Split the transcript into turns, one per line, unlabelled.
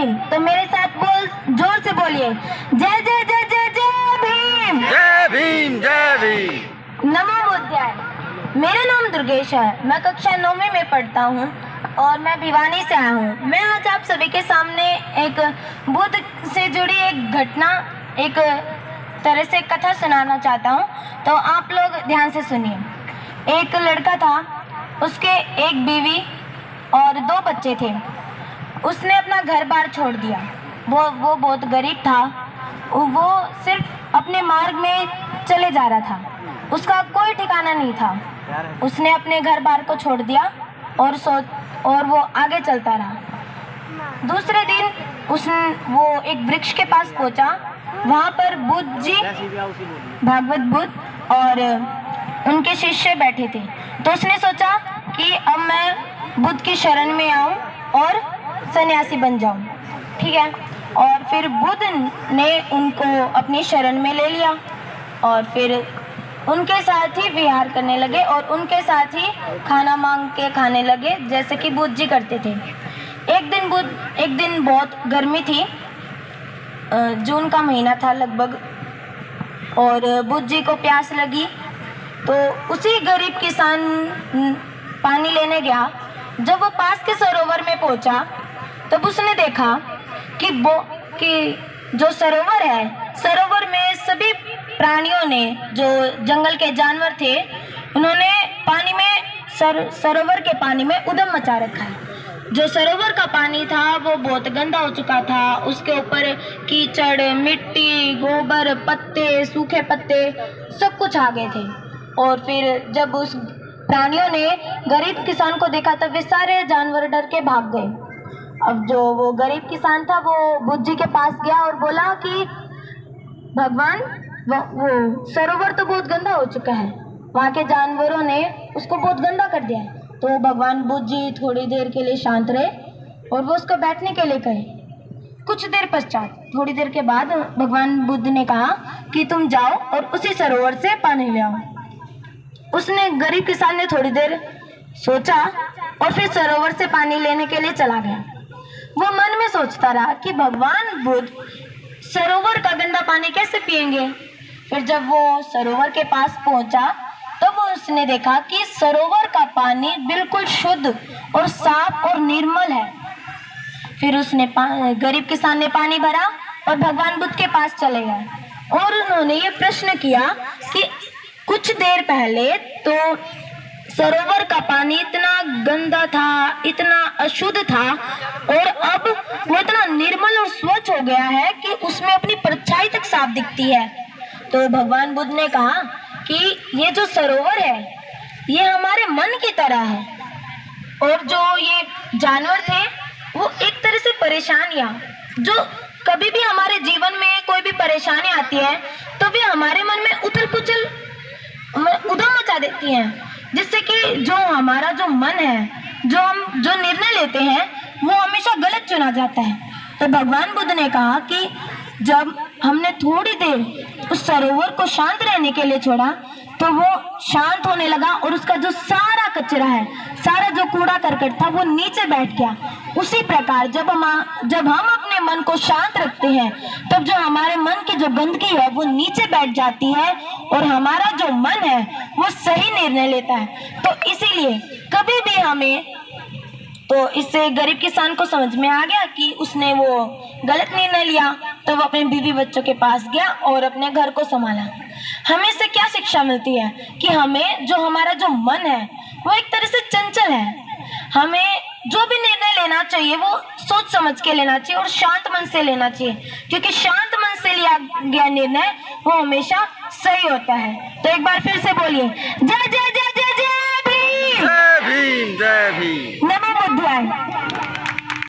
भीम। तो मेरे साथ जोर से बोलिए, जय जय जय जय जय भीम।
जय भीम जय भीम।
नमो बुद्धाय। मेरा नाम दुर्गेश है, मैं कक्षा 9वीं में पढ़ता हूँ और मैं भिवानी से आया हूँ। मैं आज आप सभी के सामने एक बुद्ध से जुड़ी एक घटना, एक तरह से कथा सुनाना चाहता हूँ, तो आप लोग ध्यान से सुनिए। एक लड़का था, उसके एक बीवी और 2 बच्चे थे। उसने अपना घर बार छोड़ दिया। वो बहुत गरीब था। वो सिर्फ अपने मार्ग में चले जा रहा था, उसका कोई ठिकाना नहीं था। उसने अपने घर बार को छोड़ दिया और वो आगे चलता रहा। दूसरे दिन वो एक वृक्ष के पास पहुंचा। वहाँ पर बुद्ध जी, भागवत बुद्ध और उनके शिष्य बैठे थे। तो उसने सोचा कि अब मैं बुद्ध की शरण में आऊँ और सन्यासी बन जाऊँ, ठीक है। और फिर बुद्ध ने उनको अपनी शरण में ले लिया और फिर उनके साथ ही विहार करने लगे और उनके साथ ही खाना मांग के खाने लगे, जैसे कि बुद्ध जी करते थे। एक दिन बहुत गर्मी थी, जून का महीना था लगभग, और बुद्ध जी को प्यास लगी। तो उसी गरीब किसान पानी लेने गया। जब वो पास के सरोवर में पहुंचा, तब उसने देखा कि जो सरोवर है, सरोवर में सभी प्राणियों ने, जो जंगल के जानवर थे, उन्होंने पानी में सरोवर के पानी में उद्यम मचा रखा है। जो सरोवर का पानी था वो बहुत गंदा हो चुका था। उसके ऊपर कीचड़, मिट्टी, गोबर, पत्ते, सूखे पत्ते सब कुछ आ गए थे। और फिर जब उस प्राणियों ने गरीब किसान को देखा, तब वे सारे जानवर डर के भाग गए। अब जो वो गरीब किसान था, वो बुद्ध जी के पास गया और बोला कि भगवान, वो सरोवर तो बहुत गंदा हो चुका है, वहाँ के जानवरों ने उसको बहुत गंदा कर दिया है। तो भगवान बुद्ध जी थोड़ी देर के लिए शांत रहे और वो उसको बैठने के लिए कहे। कुछ देर पश्चात, थोड़ी देर के बाद, भगवान बुद्ध ने कहा कि तुम जाओ और उसी सरोवर से पानी ले आओ। उसने, गरीब किसान ने थोड़ी देर सोचा और फिर सरोवर से पानी लेने के लिए चला गया। वो मन में सोचता रहा कि भगवान बुद्ध सरोवर का गंदा पानी कैसे पिएंगे। फिर जब वो सरोवर के पास पहुंचा, तब उसने देखा कि सरोवर का पानी बिल्कुल शुद्ध और साफ और निर्मल है। फिर उसने गरीब किसान ने पानी भरा और भगवान बुद्ध के पास चले गए और उन्होंने ये प्रश्न किया कि कुछ देर पहले तो सरोवर का पानी इतना गंदा था, इतना अशुद्ध था, और अब वो इतना निर्मल और स्वच्छ हो गया है कि उसमें अपनी परछाई तक साफ दिखती है। तो भगवान बुद्ध ने कहा कि ये जो सरोवर है, ये हमारे मन की तरह है। और जो ये जानवर थे, वो एक तरह से परेशानियां, जो कभी भी हमारे जीवन में कोई भी परेशानी आती है, तो वे हमारे मन में उथल पुथल, उधम मचा देती हैं, जिससे कि जो हमारा जो मन है, जो निर्णय लेते हैं, वो हमेशा गलत चुना जाता है। तो भगवान बुद्ध ने कहा कि जब हमने थोड़ी देर उस सरोवर को शांत रहने के लिए छोड़ा, तो वो शांत होने लगा और उसका जो सारा कचरा है, सारा जो कूड़ा करकट था, वो नीचे बैठ गया। उसी प्रकार जब हम अपने मन को शांत रखते हैं, तब जो हमारे मन की जो गंदगी है, वो नीचे बैठ जाती है और हमारा जो मन है, वो सही निर्णय लेता है। तो इसीलिए कभी भी हमें, तो इससे गरीब किसान को समझ में आ गया कि उसने वो गलत निर्णय लिया। तो वो अपने बीवी बच्चों के पास गया और अपने घर को संभाला। हमें इससे क्या शिक्षा मिलती है कि हमारा जो मन है, वो एक तरह से चंचल है। हमें जो भी निर्णय लेना चाहिए, वो सोच समझ के लेना चाहिए और शांत मन से लेना चाहिए, क्योंकि शांत मन से लिया गया निर्णय वो हमेशा सही होता है। तो एक बार फिर से बोलिए, जय जय जय जय जय भीम।
जय भीम जय भीम।
नमो बुद्धाय।